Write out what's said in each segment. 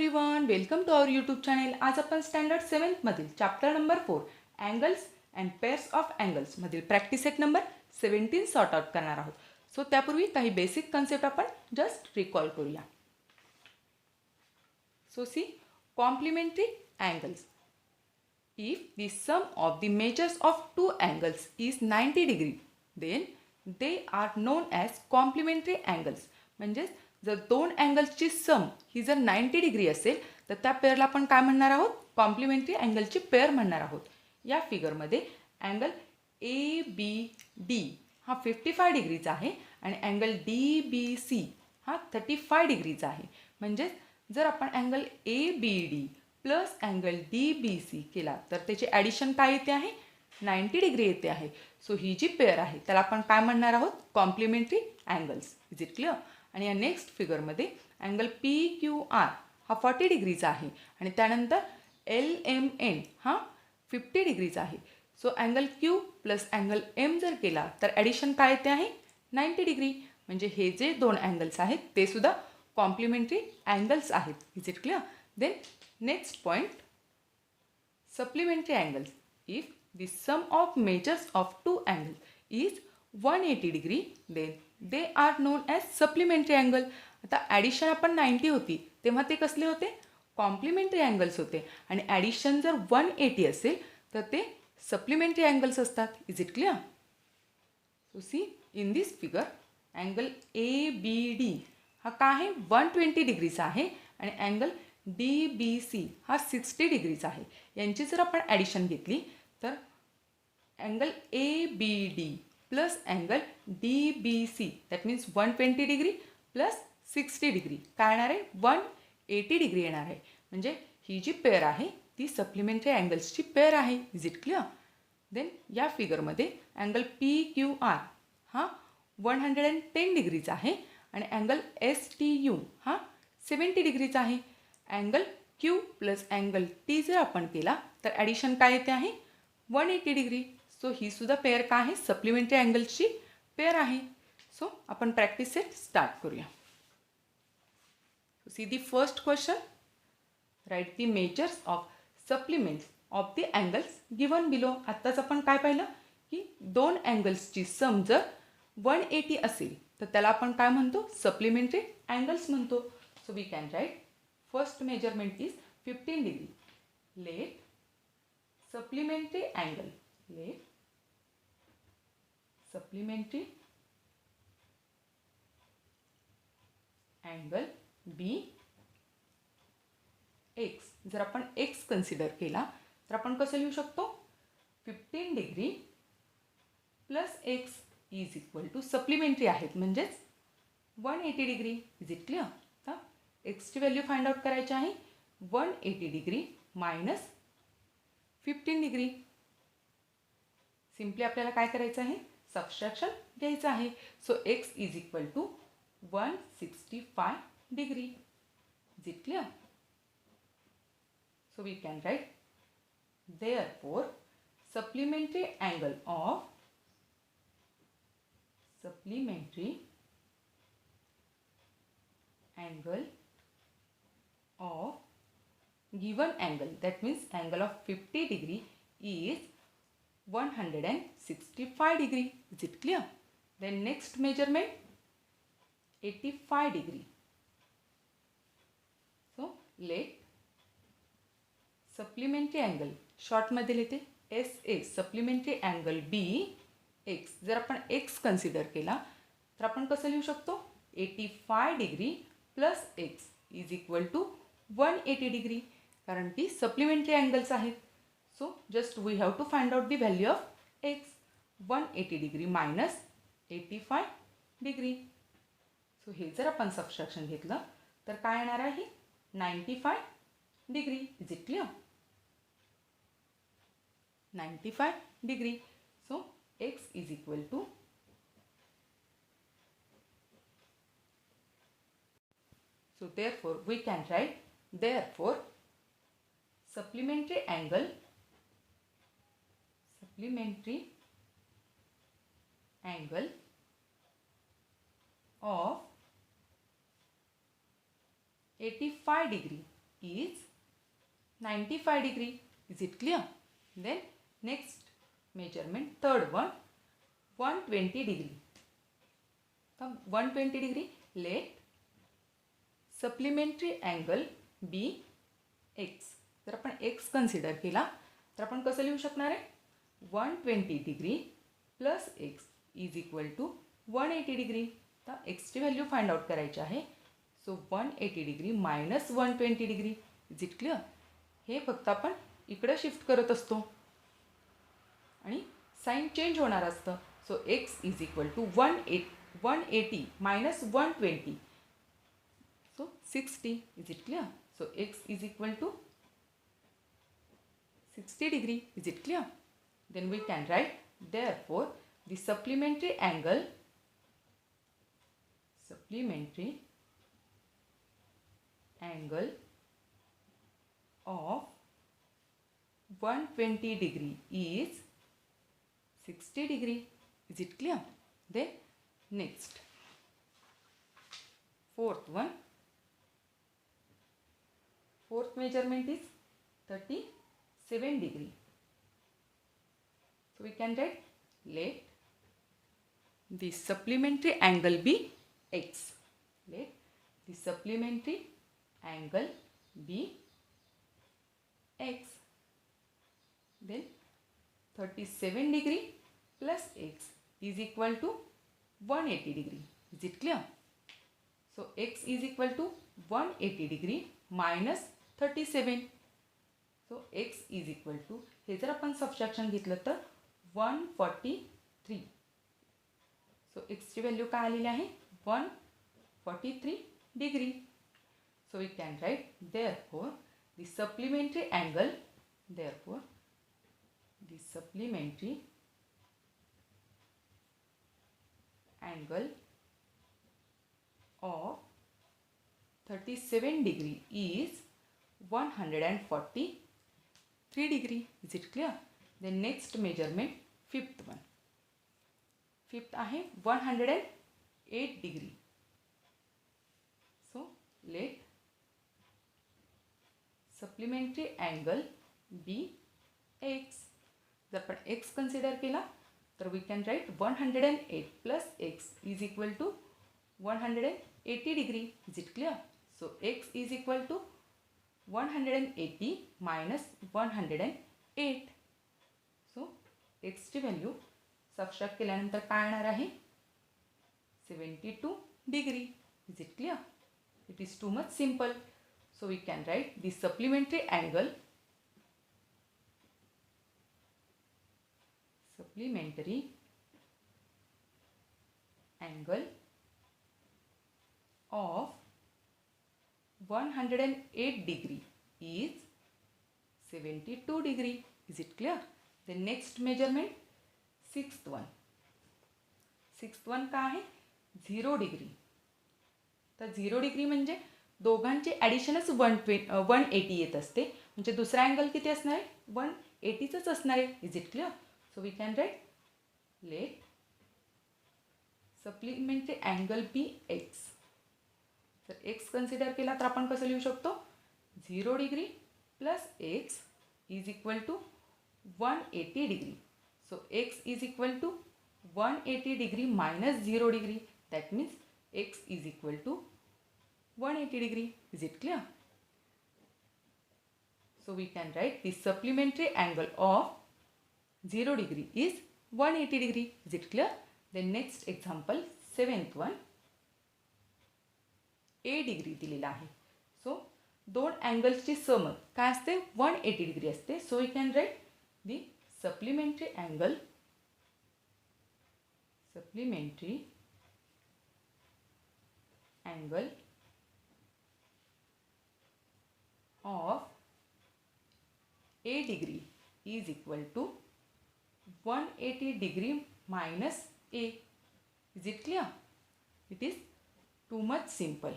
Everyone, welcome to our YouTube channel. आज आपण standard 7th मधील chapter number 4 angles and pairs of angles मधील practice set number 17 sort out करणार आहोत. So त्यापूर्वी काही बेसिक कन्सेप्ट आपण जस्ट रिकॉल करूया. So see, complementary angles. If the sum of the measures of two angles is 90 degree, then they are known as complementary angles. म्हणजेच जर दोन अँगल्सची सम ही जर 90 डिग्री असेल तर त्या पेअरला आपण काय म्हणणार आहोत? कॉम्प्लिमेंटरी अँगलची पेअर म्हणणार आहोत. या फिगरमध्ये अँगल ए बी डी हा 55 डिग्रीचा आहे आणि अँगल डी बी सी हा 35 डिग्रीचा आहे. म्हणजेच जर आपण angle A B D plus angle D B C केला तर त्याचे ॲडिशन काय येते आहे? 90 डिग्री येते आहे. सो ही जी पेअर आहे त्याला आपण काय म्हणणार आहोत? Complementary angles. Is it clear? आणि या नेक्स्ट फिगरमध्ये अँगल पी क्यू आर हा 40 डिग्रीचा आहे आणि त्यानंतर एल एम एन हा 50 डिग्रीचा आहे. So angle Q plus angle M जर केला तर ॲडिशन काय येते आहे? 90 डिग्री. म्हणजे हे जे दोन अँगल्स आहेत ते सुद्धा कॉम्प्लिमेंटरी अँगल्स आहेत. Is it clear? Then next point, supplementary angles. If the sum of measures of two angles is 180 degree, then they are known as supplementary angle. आता ॲडिशन आपण 90 होती तेव्हा ते कसले होते? कॉम्प्लिमेंटरी अँगल्स होते आणि ॲडिशन जर 180 असेल तर ते सप्लिमेंटरी अँगल्स असतात. Is it clear? So see, in this figure angle A B D हा काय आहे? 120 डिग्रीचा आहे आणि अँगल डी बी सी हा 60 डिग्रीचा आहे. यांची जर आपण ॲडिशन घेतली तर angle A B D plus angle D B C that means 120 degree plus 60 degree काय येणार आहे? 180 डिग्री येणार आहे. म्हणजे ही जी पेअर आहे ती सप्लिमेंटरी अँगल्सची पेअर आहे. Is it clear? देन या फिगरमध्ये अँगल पी क्यू आर हा 110 डिग्रीचा आहे आणि अँगल एस टी यू हा 70 डिग्रीचा आहे. Angle Q plus angle T जर आपण केला तर ॲडिशन काय येते आहे? 180 डिग्री. सो ही सुद्धा पेअर काय आहे? सप्लिमेंटरी अँगल्सची पेअर आहे. सो आपण प्रॅक्टिस सेट स्टार्ट करूया. See the first question. Write the measures of supplements of the angles given below. आत्ताच आपण काय पाहिलं की दोन अँगल्सची सम जर 180 असेल तर त्याला आपण काय म्हणतो? सप्लिमेंटरी अँगल्स म्हणतो. So we can write first measurement is 15 degree. Let supplementary angle be x. जर आपण x कन्सिडर केला तर आपण कसं लिहू शकतो? 15 degree plus x is equal to supplementary आहेत म्हणजेच 180 डिग्री. Is it clear? एक्सची व्हॅल्यू फाइंड आउट करायची आहे. 180 डिग्री मायनस 15 डिग्री. सिम्पली आपल्याला काय करायचं आहे? सबस्ट्रॅक्शन घ्यायचं आहे. So X is equal to 165 degree. Is it clear? So we can write therefore supplementary angle of given angle, that means angle of 50 degree is 165 degree. Is it clear? Then next measurement 85 degree. So let supplementary angle short मध्ये लिहिते SA supplementary angle B x. जर आपण x consider केला तर आपण कसं लिहू शकतो? 85 degree plus x is equal to 180 degree. कारण की सप्लिमेंटरी अँगल्स आहेत. So just we have to find out the value of X. 180 degree minus 85 degree. So हे जर आपण सबस्ट्रॅक्शन घेतलं तर काय येणार आहे? 95 degree. Is it clear? 95 degree. So X is equal to therefore we can write therefore supplementary angle of 85 degree is 95 degree. Is it clear? Then next measurement, third one, 120 degree. Now 120 degree, let supplementary angle be x. जर आपण x consider केला तर आपण कसं लिहू शकणार आहे? 120 degree plus x is equal to 180 degree. तर एक्सची व्हॅल्यू फाइंड आउट करायची आहे. So 180 degree minus 120 degree. Is it clear? हे फक्त आपण इकडे शिफ्ट करत असतो आणि साइन चेंज होणार असतं. So x is equal to 180 minus 120. So 60. Is it clear? So x is equal to 60 degree. Is it clear? Then we can write, therefore the supplementary angle of 120 degree is 60 degree. Is it clear? Then next, fourth one. Fourth measurement is 37 degree. So we can write, let the supplementary angle be x. Let the supplementary angle be x. Then 37 degree plus x is equal to 180 degree. Is it clear? So x is equal to 180 degree minus 37. So x is equal to, हे जर आपण subtraction घेतलं तर 143. So एक्सची value काय आलेली आहे? 143 degree. So we can write, therefore the supplementary angle of 37 degree is 143 degree. Is it clear? The next measurement, fifth one. Fifth आहे 108 degree. So let supplementary angle be x. जर आपण x consider केला तर we can write 108 plus x is equal to 180 degree. Is it clear? So x is equal to 180 minus 108. So x ची value subtract केल्यानंतर काय येणार आहे? 72 degree. Is it clear? It is too much simple. So we can write the supplementary angle of 108 degree is 72 degree. Is it clear? The next measurement, sixth one. Sixth one काय आहे? 0 degree. तर 0 degree म्हणजे दोघांचे ॲडिशनच 180 येत असते. म्हणजे दुसरा angle किती असणार आहे? 180च असणार आहे. Is it clear? So we can write, let supplementary angle be X. तर एक्स कन्सिडर केला तर आपण कसं लिहू शकतो? 0 degree plus x is equal to 180 degree. So X is equal to 180 degree minus 0 degree. That means X is equal to 180 degree. Is it clear? So we can write the supplementary angle of 0 degree is 180 degree. Is it clear? The next example, seventh one, A degree दिलेला आहे. So दोन अँगल्सची सम काय असते? 180 degree असते. So we can write the supplementary angle of A degree is equal to 180 degree minus A. Is it clear? It is too much simple.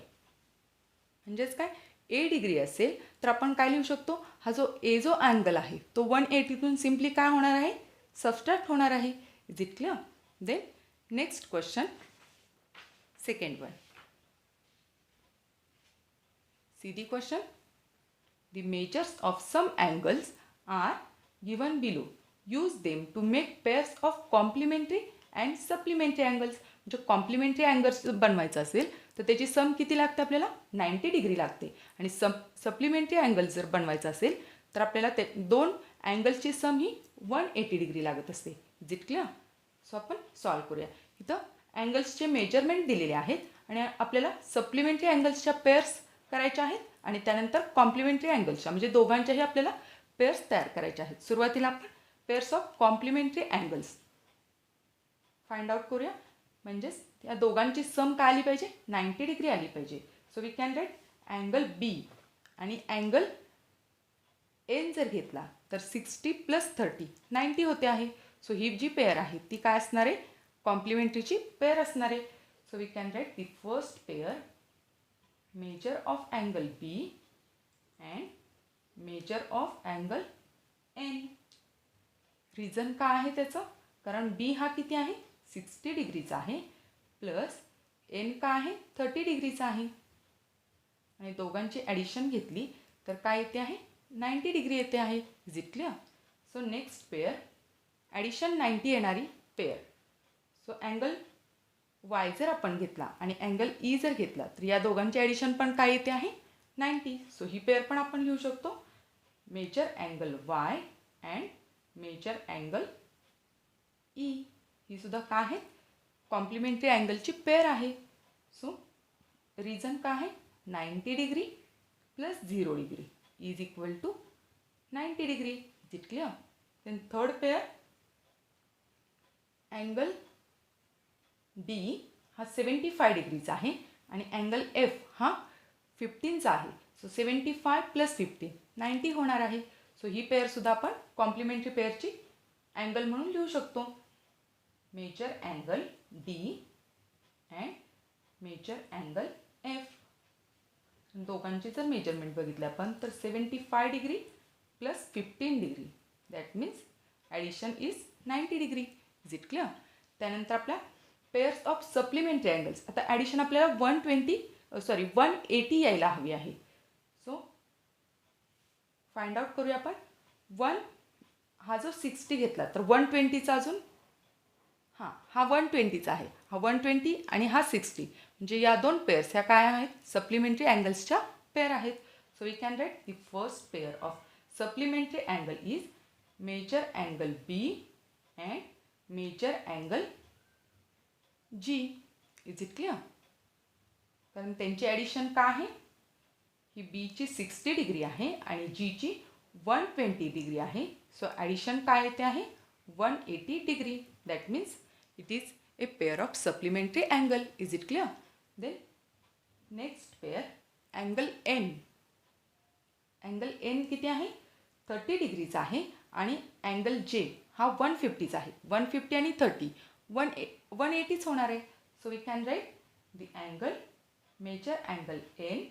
म्हणजेच काय? A degree असेल तर आपण काय लिहू शकतो? हा जो A जो अँगल आहे तो 180तून सिम्पली काय होणार आहे? सबट्रॅक्ट होणार आहे. Is it clear? Then next question, second one. See the question. the measures of some angles are given below. Use them to make pairs of complementary and supplementary angles. म्हणजे complementary angles बनवायचं असेल तर त्याची सम किती लागते आपल्याला 90 degree लागते. आणि सप्लिमेंटरी अँगल जर बनवायचं असेल तर आपल्याला ते दोन अँगल्सची सम ही 180 डिग्री लागत असते. Is it clear? सो आपण सॉल्व करूया. इथं अँगल्सचे मेजरमेंट दिलेले आहेत आणि आपल्याला सप्लिमेंटरी अँगल्सच्या पेअर्स करायच्या आहेत आणि त्यानंतर कॉम्प्लिमेंटरी अँगल्सच्या म्हणजे दोघांच्याही आपल्याला पेअर्स तयार करायच्या आहेत. सुरुवातीला आपण pairs of complementary angles find out करूया. म्हणजेच या दोघांची सम काय आली पाहिजे 90 डिग्री आली पाहिजे. So we can write angle B आणि अँगल एन जर घेतला तर 60 + 30 90 होते आहे. सो ही जी पेअर आहे ती काय असणार आहे कॉम्प्लिमेंटरीची पेअर असणार आहे. So we can write the first pair measure of angle B and measure of angle N. Reason काय आहे त्याचं कारण बी हा किती आहे 60 डिग्रीचा आहे प्लस एन का आहे 30 डिग्रीचा आहे आणि दोघांची ॲडिशन घेतली तर काय येते आहे 90 डिग्री येते आहे. Is it clear? So next pair addition 90 येणारी पेअर. सो अँगल वाय जर आपण घेतला आणि अँगल ई जर घेतला तर या दोघांची ॲडिशन पण काय येते आहे 90. सो ही पेअर पण आपण लिहू शकतो measure angle Y and measure angle E. ही सुद्धा काय आहे कॉम्प्लिमेंटरी अँगलची पेअर आहे. सो रिझन काय आहे 90 degree + 0 degree is equal to 90 degree. Is it clear? Then third pair angle B हा 75 डिग्रीचा आहे आणि अँगल एफ हा 15चा आहे. सो 75 + 15 90 होणार आहे. सो ही पेअरसुद्धा आपण कॉम्प्लिमेंटरी पेअरची अँगल म्हणून लिहू शकतो. Measure angle D and measure angle F. दोघांची जर मेजरमेंट बघितलं आपण तर 75 degree + 15 degree that means addition is 90 degree. Is it clear? त्यानंतर आपल्या पेअर्स ऑफ सप्लिमेंटरी अँगल्स. आता ॲडिशन आपल्याला 180 यायला हवी आहे. सो फाइंड आउट करूया आपण. हा जो 60 घेतला तर 120चा अजून हा 120चा आहे. हा 120 आणि हा 60 म्हणजे या दोन पेअर्स ह्या काय आहेत सप्लिमेंटरी अँगल्सच्या पेअर आहेत. So we can write the first pair of supplementary angle is measure angle B and measure angle G. Is it clear? कारण त्यांची ॲडिशन काय आहे ही बीची 60 डिग्री आहे आणि जीची 120 डिग्री आहे. सो ॲडिशन काय येते आहे 180 degree. That means it is a pair of supplementary angle. Is it clear? Then next pair angle n. angle n किती आहे 30 डिग्रीचा आहे आणि अँगल जे हा 150चा आहे. 150 आणि 30 180च होणार आहे. So we can write the angle measure angle N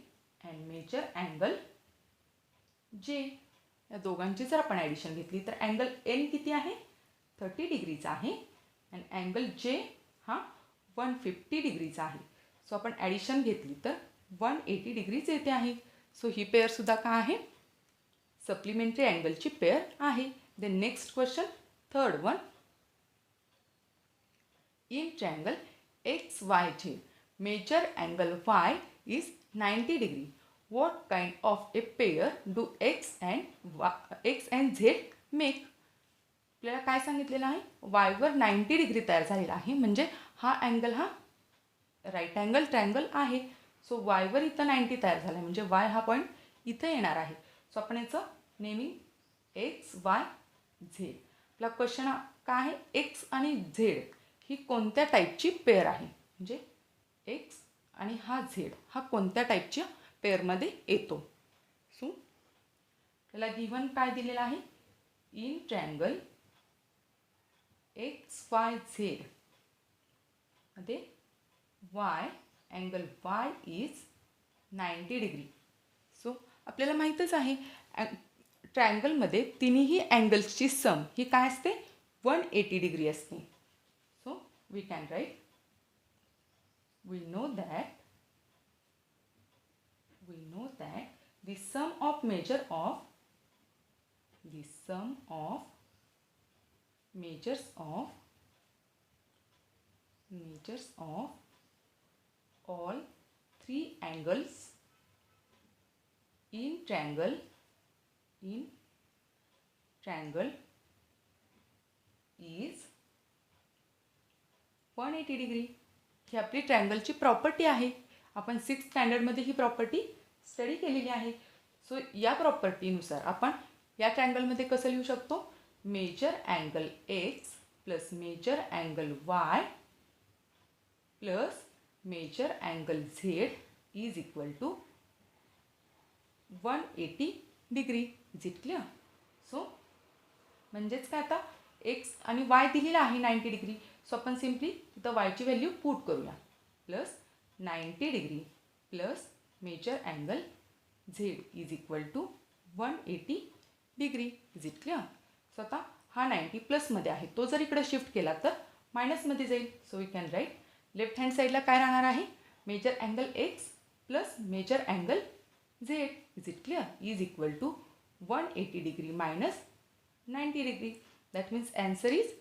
and measure angle J. या दोघांची जर आपण ॲडिशन घेतली तर अँगल एन किती आहे 30 डिग्रीचा आहे आणि अँगल जे हा 150 डिग्रीचा आहे. सो आपण ॲडिशन घेतली तर 180 डिग्रीच येते आहे. सो ही पेअरसुद्धा काय आहे सप्लिमेंटरी अँगलची पेअर आहे. Then next question third one. In triangle X Y Z measure angle Y is 90 degree. what kind of a pair do x and z make? आपल्याला काय सांगितलेलं आहे वायवर 90 डिग्री तयार झालेला आहे म्हणजे हा अँगल हा राईट अँगल ट्रायंगल आहे. सो वायवर इथं 90 तयार झाला आहे म्हणजे वाय हा पॉईंट इथं येणार आहे. सो आपण याचं नेहमी एक्स वाय झेड. आपला क्वेश्चन काय आहे एक्स आणि झेड ही कोणत्या टाईपची पेअर आहे म्हणजे एक्स आणि हा झेड हा कोणत्या टाईपच्या पेअरमध्ये येतो. सो त्याला गिव्हन काय दिलेलं आहे in triangle X Y Z मध्ये Y angle Y is 90 degree. So आपल्याला माहीतच आहे ट्रायंगलमध्ये तिन्ही अँगल्सची सम ही काय असते 180 डिग्री असते. So we can write we know that the sum of measures of all three angles in triangle is 180 degree. ही आपली ट्रायंगलची प्रॉपर्टी आहे. आपण 6th स्टँडर्डमध्ये ही प्रॉपर्टी स्टडी केलेली आहे. सो या प्रॉपर्टीनुसार आपण या ट्रायंगलमध्ये कसं लिहू शकतो, measure angle X plus measure angle Y plus measure angle Z is equal to 180 degree. Is it clear? So म्हणजेच काय, आता एक्स आणि वाय दिलेला आहे 90 डिग्री. सो आपण सिम्पली तिथं वायची व्हॅल्यू पुट करूया. Plus 90 degree plus measure angle Z is equal to 180 degree. Is it clear? So आता हा 90 प्लसमध्ये आहे, तो जर इकडे शिफ्ट केला तर मायनसमध्ये जाईल. So we can write left hand साईडला काय राहणार आहे, measure angle X plus measure angle Z. Is it clear? Is equal to 180 degree minus 90 degree. That means answer is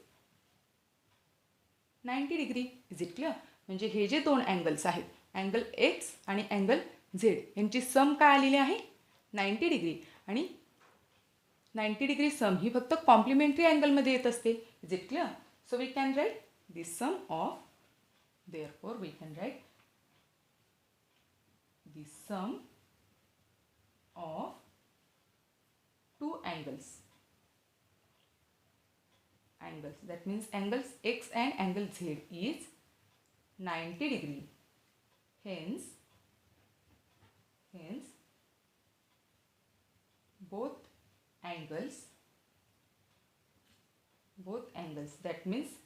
90 degree. Is it clear? म्हणजे हे जे दोन अँगल्स आहेत, angle X आणि अँगल झेड, यांची सम काय आलेली आहे 90 डिग्री. आणि 90 डिग्री सम ही फक्त कॉम्प्लिमेंटरी अँगलमध्ये येत असते. Is it clear? So we can write this sum of, therefore we can write the sum of two angles, that means angles x and angle z is 90 degree. Hence both angles, that means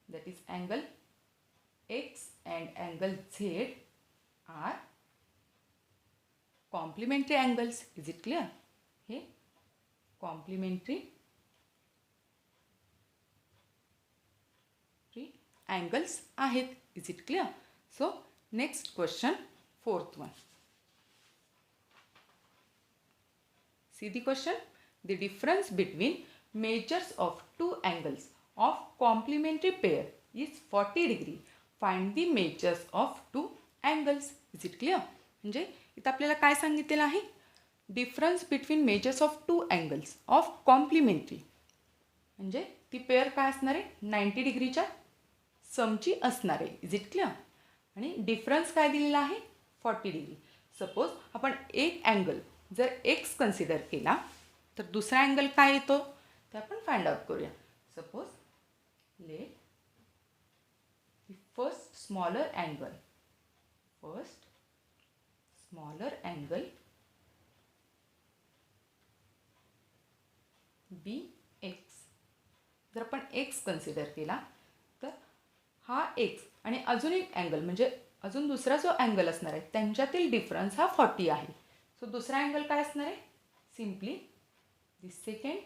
that is angle x and angle z are complementary angles. Is it clear? हे complementary angles आहेत. Is it clear? So next question, fourth one. See the question. The difference between measures of two angles of complementary pair is 40 degree. Find the measures of two angles. Is it clear? म्हणजे इथं आपल्याला काय सांगितलेलं आहे, difference between measures of two angles of complementary. म्हणजे ती pair काय असणार आहे, 90 डिग्रीच्या समची असणार आहे. Is it clear? आणि डिफरन्स काय दिलेला आहे 40 डिग्री. सपोज आपण एक अँगल जर एक्स कन्सिडर केला तर दुसरा अँगल काय येतो ते आपण फाइंड आउट करूया. Suppose let first smaller angle bx. जर आपण x कन्सिडर केला तर हा x आणि अजून एक अँगल म्हणजे अजून दुसरा जो अँगल असणार आहे त्यांच्यातील डिफरन्स हा 40 आहे. सो दुसरा अँगल काय असणार आहे, simply the second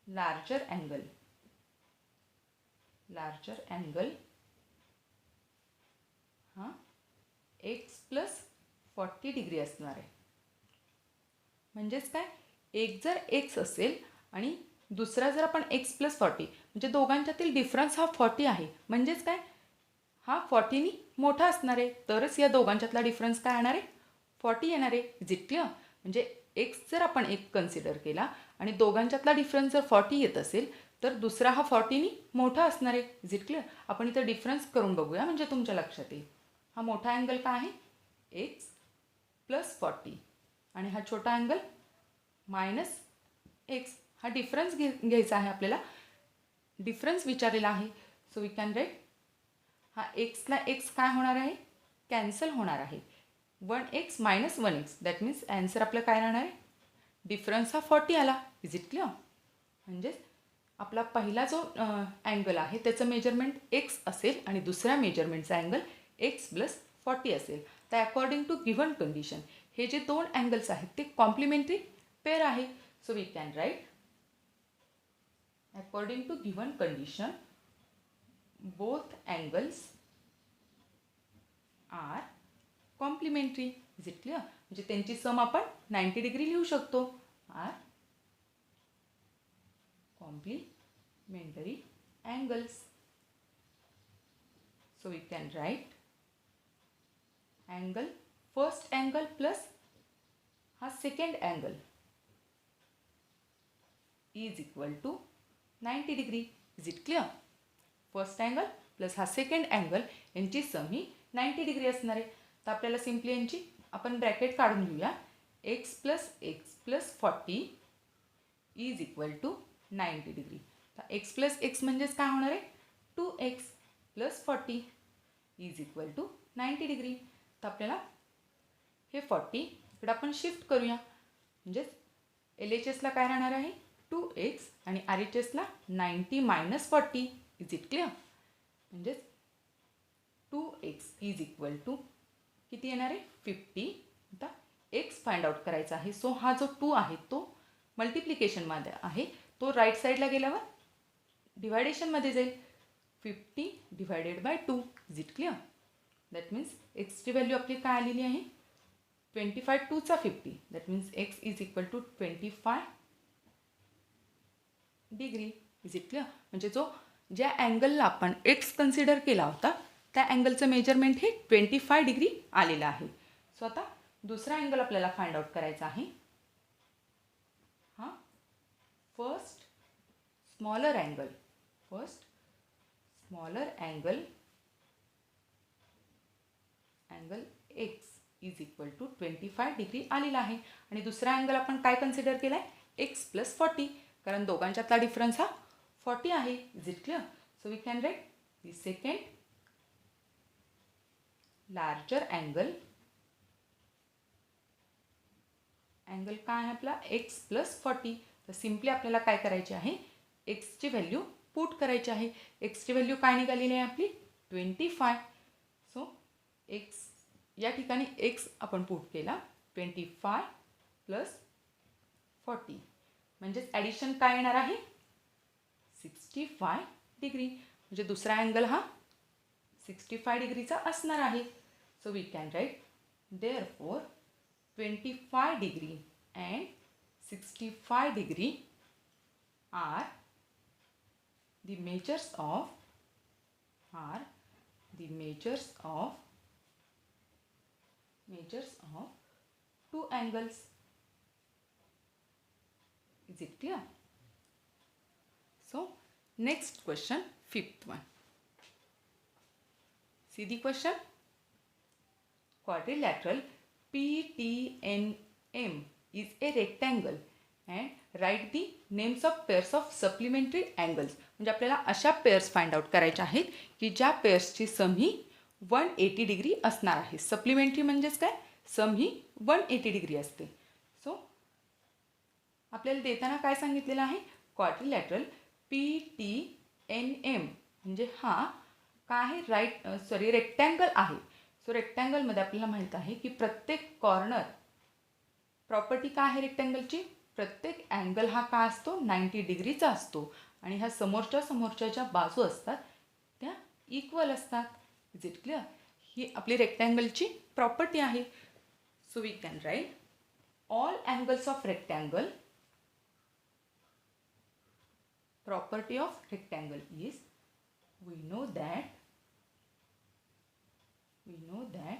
larger angle हा एक्स प्लस 40 डिग्री असणार आहे. म्हणजेच काय, एक जर एक्स असेल आणि दुसरा जर आपण एक्स प्लस 40, म्हणजे दोघांच्यातील डिफरन्स हा 40 आहे. म्हणजेच काय, हा 40नी मोठा असणार आहे, तरच या दोघांच्यातला डिफरन्स काय येणार आहे 40 येणार आहे. Is it clear? म्हणजे एक्स जर आपण एक कन्सिडर केला आणि दोघांच्यातला डिफरन्स जर 40 येत असेल तर दुसरा हा 40नी मोठा असणार आहे. Is it clear? आपण इथं डिफरन्स करून बघूया म्हणजे तुमच्या लक्षात येईल. हा मोठा अँगल काय आहे एक्स प्लस 40 आणि हा छोटा अँगल मायनस एक्स. हा डिफरन्स घ्यायचा आहे आपल्याला. डिफरन्स विचारलेला आहे. सो वी कॅन राईट, हा एक्सला एक्स काय होणार आहे, कॅन्सल होणार आहे. 1x minus 1x. That means answer आपलं काय राहणार आहे, डिफरन्स हा 40 आला. Is it clear? म्हणजेच आपला पहिला जो अँगल आहे त्याचं मेजरमेंट एक्स असेल आणि दुसऱ्या मेजरमेंटचा अँगल एक्स प्लस 40 असेल. तर अकॉर्डिंग टू गिव्हन कंडिशन हे जे दोन अँगल्स आहेत ते कॉम्प्लिमेंटरी पेअर आहे. So we can write according to given condition both angles are complementary. Is it clear? म्हणजे त्यांची सम आपण 90 डिग्री लिहू शकतो. Are complementary angles. So we can write angle, first angle plus हा second angle is equal to 90 degree. Is it clear? First angle plus हा second angle यांची सम ही 90 degree असणार आहे. तर आपल्याला सिम्पली यांची आपण ब्रॅकेट काढून घेऊया. X plus 40 is equal to 90 degree. तर एक्स प्लस एक्स म्हणजेच काय होणार आहे 2x plus 40 is equal to 90 degree. तर आपल्याला हे 40 इकडे आपण शिफ्ट करूया. म्हणजेच LHSला काय राहणार आहे 2x आणि RHSला 90 मायनस 40. Is it clear? म्हणजेच 2x इज इक्वल टू किती येणार आहे 50. आता x फाइंड आउट करायचा आहे. सो हा जो 2 आहे तो मल्टिप्लिकेशनमध्ये आहे, तो राईट साईडला गेल्यावर डिवायडेशनमध्ये जाईल. 50 divided by 2. Is it clear? That means एक्सची व्हॅल्यू आपली काय आलेली आहे 25. 2चा 50. That means X is equal to 25 degree. Is it clear? म्हणजे ज्या अँगलला आपण एक्स कन्सिडर केला होता त्या अँगलचं मेजरमेंट हे 25 डिग्री आलेलं आहे. सो आता दुसरा अँगल आपल्याला फाइंड आउट करायचा आहे. हां first smaller angle X is equal to 25 degree आलेला आहे. आणि दुसरा अँगल आपण काय कन्सिडर केला आहे एक्स प्लस 40, कारण दोघांच्यातला डिफरन्स हा 40 आहे. Is it clear? So we can write the second larger angle काय आहे आपला एक्स प्लस 40. तर सिम्पली आपल्याला काय करायचे आहे एक्सची व्हॅल्यू पुट करायची आहे. एक्सची व्हॅल्यू काय निघालेली आहे आपली 25. सो एक्स या ठिकाणी एक्स आपण पुट केला 25 प्लस 40. म्हणजेच ॲडिशन काय येणार आहे 65 डिग्री. म्हणजे दुसरा अँगल हा 65 डिग्रीचा असणार आहे. So we can write therefore 25 degree and 65 degree are the measures of two angles. Is it clear? So next question, fifth one. See the question. Quadrilateral PTNM is a rectangle and write the names of pairs of supplementary angles. म्हणजे आपल्याला अशा pairs find out करायच्या आहेत की ज्या पेअर्सची सम ही 180 degree असणार आहे. सप्लिमेंटरी म्हणजेच काय सम ही 180 डिग्री असते. सो आपल्याला देताना काय सांगितलेलं आहे क्वाड्रिलॅटरल PTNM म्हणजे हा काय आहे रेक्टँगल आहे. सो रेक्टँगलमध्ये आपल्याला माहीत आहे की प्रत्येक कॉर्नर प्रॉपर्टी काय आहे रेक्टँगलची प्रत्येक अँगल हा काय असतो 90 डिग्रीचा असतो आणि ह्या समोरच्या ज्या बाजू असतात त्या इक्वल असतात. Is it clear? ही आपली रेक्टँगलची प्रॉपर्टी आहे. So we can write all angles of rectangle. Property of rectangle is we know that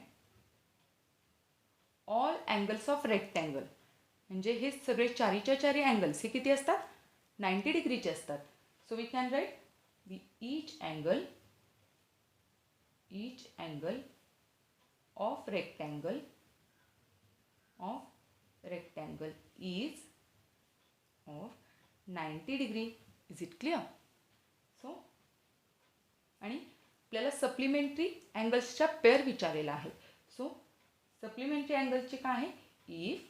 all angles of rectangle म्हणजे हे सगळे चारी अँगल्स हे किती असतात 90 डिग्रीचे असतात. So we can write the each angle of rectangle is of 90 degree. Is it clear? So आणि आपल्याला सप्लिमेंटरी अँगल्सच्या पेअर विचारलेला आहे. सो सप्लिमेंटरी अँगल्सचे काय आहे if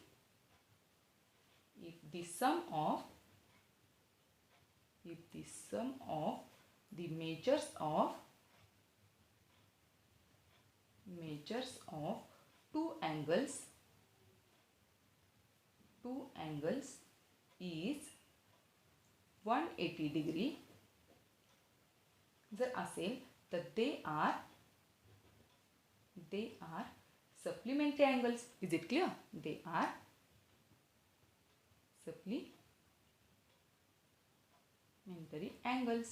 the sum of the measures of two angles is 180 degree जर असेल तर they are supplementary angles. Is it clear? They are supplementary angles.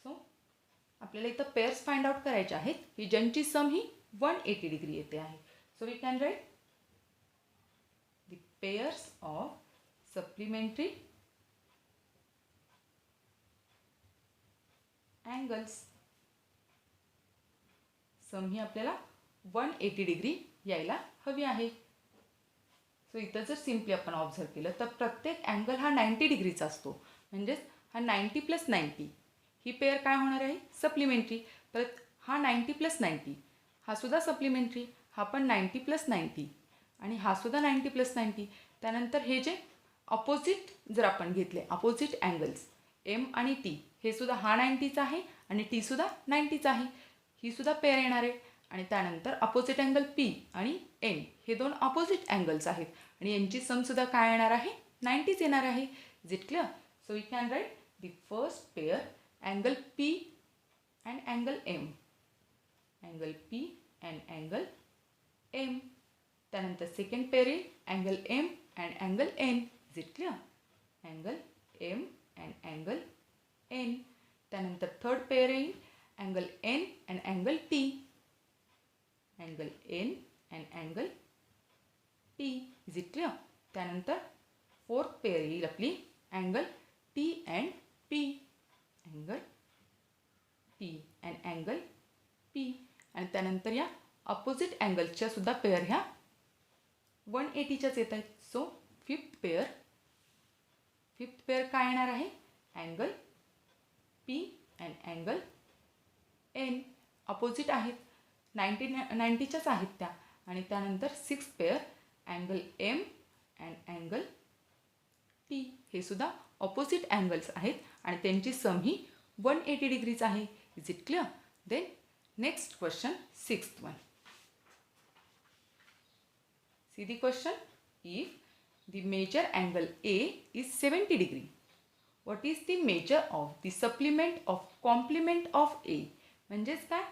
So आपल्याला इथं पेअर्स फाइंड आउट करायचे आहेत की ज्यांची सम ही 180 डिग्री येते आहे. So we can write the pairs of supplementary angles. Sum ही आपल्याला 180 डिग्री यायला हवी आहे. सो इथं जर सिम्पली आपण ऑब्झर्व केलं तर प्रत्येक अँगल हा 90 डिग्रीचा असतो. म्हणजेच हा 90 + 90 ही पेअर काय होणार आहे? सप्लिमेंटरी. परत हा 90 + 90 हा सुद्धा सप्लिमेंटरी. हा पण 90 + 90 आणि हा सुद्धा 90 + 90. त्यानंतर हे जे अपोजिट जर आपण घेतले अपोजिट अँगल्स एम आणि टी, हे सुद्धा हा 90चा आहे आणि टी सुद्धा 90चा आहे. ही सुद्धा पेअर येणार आहे. आणि त्यानंतर अपोजिट अँगल पी आणि एन हे दोन अपोजिट अँगल्स आहेत आणि यांची समसुद्धा काय येणार आहे? 90च येणार आहे. Is it clear? So we can write the first pair angle P and angle M. Angle P and angle M. त्यानंतर सेकंड पेअर येईल angle M and angle N. Is it clear? Angle M and angle N. त्यानंतर third pair येईल angle N and angle T. Angle N and angle T. Is it clear? त्यानंतर fourth pair येईल आपली angle T and P. Angle T and angle P. आणि त्यानंतर या opposite अँगलच्या सुद्धा pair ह्या 180च्याच येत आहेत. सो फिफ्थ पेअर काय येणार आहे? Angle P and angle N. Opposite आहेत, 90च्याच आहेत त्या. आणि त्यानंतर sixth pair angle M and angle T. हे सुद्धा ऑपोजिट अँगल्स आहेत आणि त्यांची सम ही 180 डिग्रीज आहे. Is it clear? Then next question, sixth one. See the question. If the measure angle A is 70 degree, what is the measure of the supplement of complement of A? म्हणजेच काय?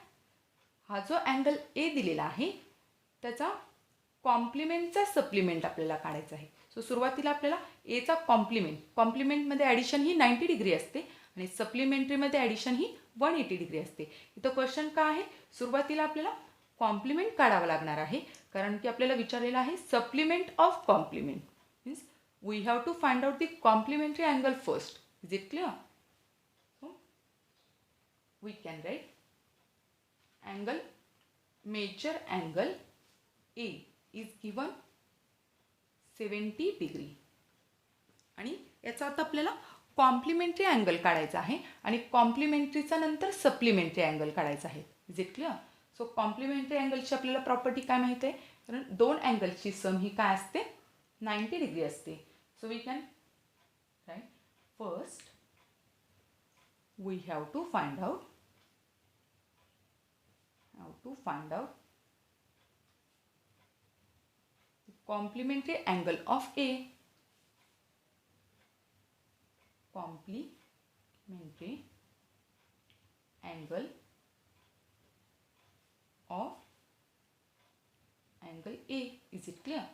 हा जो angle A दिलेला आहे त्याचा कॉम्प्लिमेंटचा supplement आपल्याला काढायचा आहे. सो सुरुवातीला आपल्याला एचा कॉम्प्लिमेंटमध्ये ॲडिशन ही 90 डिग्री असते आणि सप्लिमेंटरीमध्ये ॲडिशन ही 180 डिग्री असते. इथं क्वेश्चन काय आहे? सुरुवातीला आपल्याला कॉम्प्लिमेंट काढावं लागणार आहे कारण की आपल्याला विचारलेलं आहे supplement of complement. Means we have to find out the complementary angle first. Is it clear? So we can write angle measure angle A is given 70 degree. आणि याचा अर्थ आपल्याला कॉम्प्लिमेंटरी अँगल काढायचा आहे आणि कॉम्प्लिमेंटरीचा नंतर सप्लिमेंटरी अँगल काढायचा आहे. Is it clear? So complementary अँगलची आपल्याला प्रॉपर्टी काय माहीत आहे? कारण दोन अँगलची सम ही काय असते? 90 डिग्री असते. So we can write first we have to find out complementary angle of A. Complementary angle of angle A. Is it clear?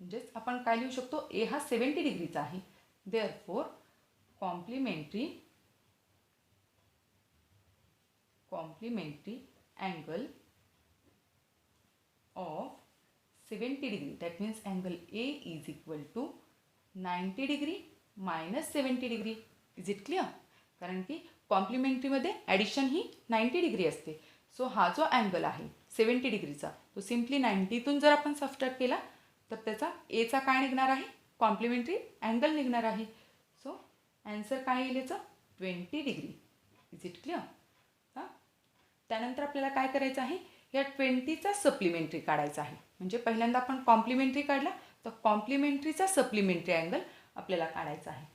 म्हणजेच आपण काय लिहू शकतो? A हा 70 डिग्रीचा आहे. Therefore complementary angle of 70 degree, that means angle A is equal to 90 degree minus 70 degree. Is it clear? कारण की कॉम्प्लिमेंटरीमध्ये ॲडिशन ही 90 डिग्री असते. सो हा जो अँगल आहे 70 डिग्रीचा तो सिम्पली 90तून जर आपण सबट्रॅक्ट केला तर त्याचा एचा काय निघणार आहे? कॉम्प्लिमेंटरी अँगल निघणार आहे. सो ॲन्सर काय येईल याचं? 20 डिग्री. Is it clear? हां, त्यानंतर आपल्याला काय करायचं आहे? या 20चा सप्लिमेंटरी काढायचा आहे. म्हणजे पहिल्यांदा आपण कॉम्प्लिमेंटरी काढला तर कॉम्प्लिमेंटरीचा सप्लिमेंटरी अँगल आपल्याला काढायचा आहे.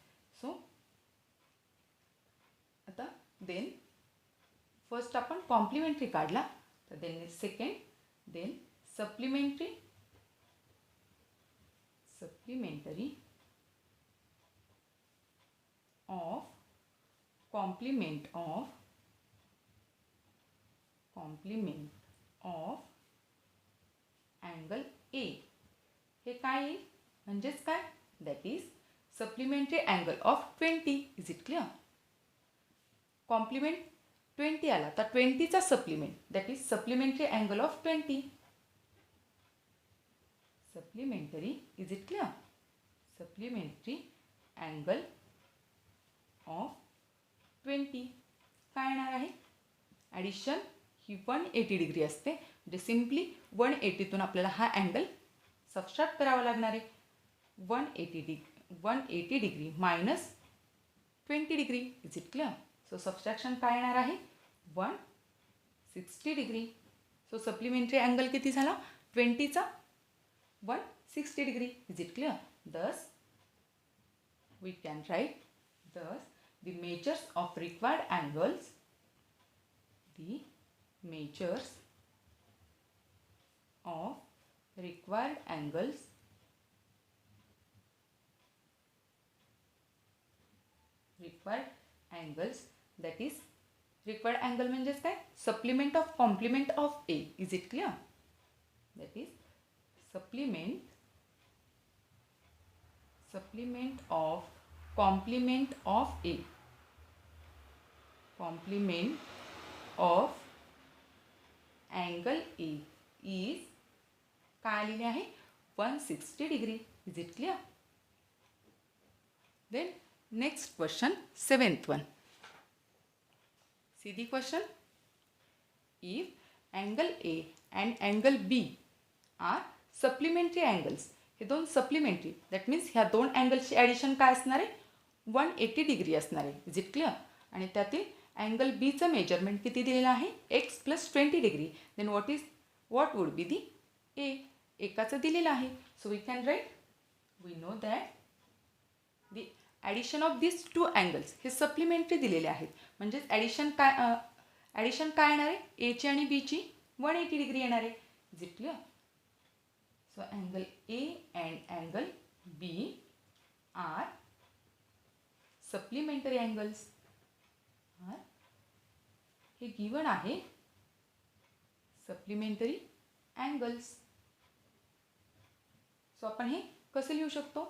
सो आता देन फर्स्ट आपण कॉम्प्लिमेंटरी काढला तर then second, then supplementary of complement of complement of angle A हे काय येईल म्हणजेच काय that is supplementary angle of 20. Is it clear. Complement 20 आला तर 20चा supplement that is supplementary angle of 20. Supplementary is it clear supplementary angle of 20 काय येणार आहे ॲडिशन ही 180 डिग्री असते म्हणजे सिम्पली 180तून आपल्याला हा अँगल सबट्रॅक्ट करावा लागणार आहे. 180 degree minus 20 degree. Is it clear. So subtraction काय येणार आहे 160 डिग्री. सो सप्लिमेंटरी अँगल किती झाला 20चा 160 डिग्री. Is it clear. दस we can write thus the measures of required angles, the measures of required angles that is required angle म्हणजेच काय supplement of complement of A. is it clear. that is supplement of complement of A. complement of angle A is काय लिहिले आहे 160 degree. Is it clear. Then next question 7th one. See the question. If angle A and angle B are supplementary angles, हे दोन supplementary that means ह्या दोन अँगलची addition काय असणार आहे 180 डिग्री असणार आहे. Is it clear. आणि त्यातील अँगल बीचं मेजरमेंट किती दिलेलं आहे x + 20 degree. Then what would be the A. एकाचं दिलेलं आहे. So we can write we know that the addition of this two angles हे सप्लिमेंटरी दिलेले आहेत म्हणजेच ॲडिशन काय येणार आहे एची आणि बीची 180 डिग्री येणार आहे. Is it clear. So angle A and angle B are supplementary angles. हे गिवन आहे supplementary angles. सो आपण हे कसे लिहू शकतो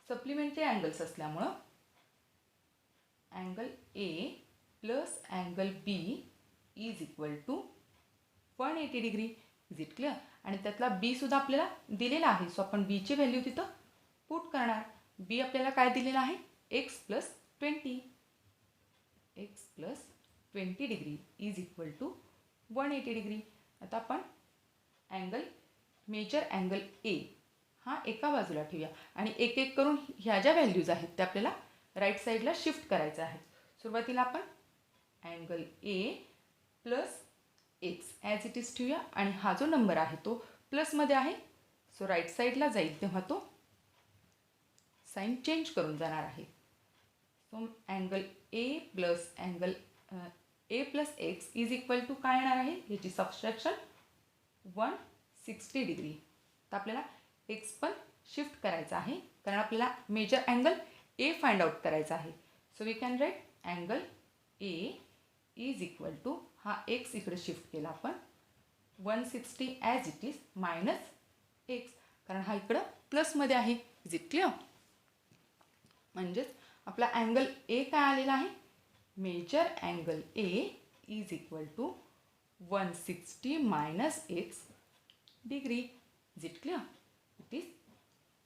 supplementary angles असल्यामुळं angle A plus angle B is equal to 180 degree. Is it clear. आणि त्यातला बी सुद्धा आपल्याला दिलेला आहे सो आपण बीची व्हॅल्यू तिथं पुट करणार. बी आपल्याला काय दिलेलं आहे x + 20 degree is equal to 180 degree. आता आपण मेजर अँगल ए हा एका बाजूला ठेवूया आणि एक एक करून ह्या ज्या व्हॅल्यूज आहेत त्या आपल्याला राईट साईडला शिफ्ट करायचं आहे. सुरुवातीला आपण angle A plus x as it is ठेवूया आणि हा जो नंबर आहे तो प्लसमध्ये आहे सो राईट साईडला जाईल तेव्हा तो साईन चेंज करून जाणार आहे. So angle A plus x is equal to काय येणार आहे ह्याची सबट्रॅक्शन 160 डिग्री. तर आपल्याला एक्स पण शिफ्ट करायचा आहे कारण आपल्याला measure angle A find out करायचा आहे. So we can write angle A is equal to हा एक्स इकडे शिफ्ट केला आपण 160 as it is minus x कारण हा इकडं प्लसमध्ये आहे. Is it clear. म्हणजेच आपला अँगल ए काय आलेला आहे measure angle A is equal to 160 minus x degree. Is it clear. It is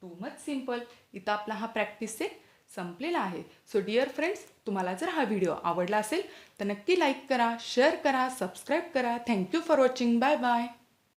too much simple. इथं आपला हा प्रॅक्टिस सेट संपलेला आहे. सो डिअर फ्रेंड्स तुम्हाला जर हा व्हिडिओ आवडला असेल तर नक्की लाईक करा शेअर करा सबस्क्राईब करा. Thank you for watching. Bye bye.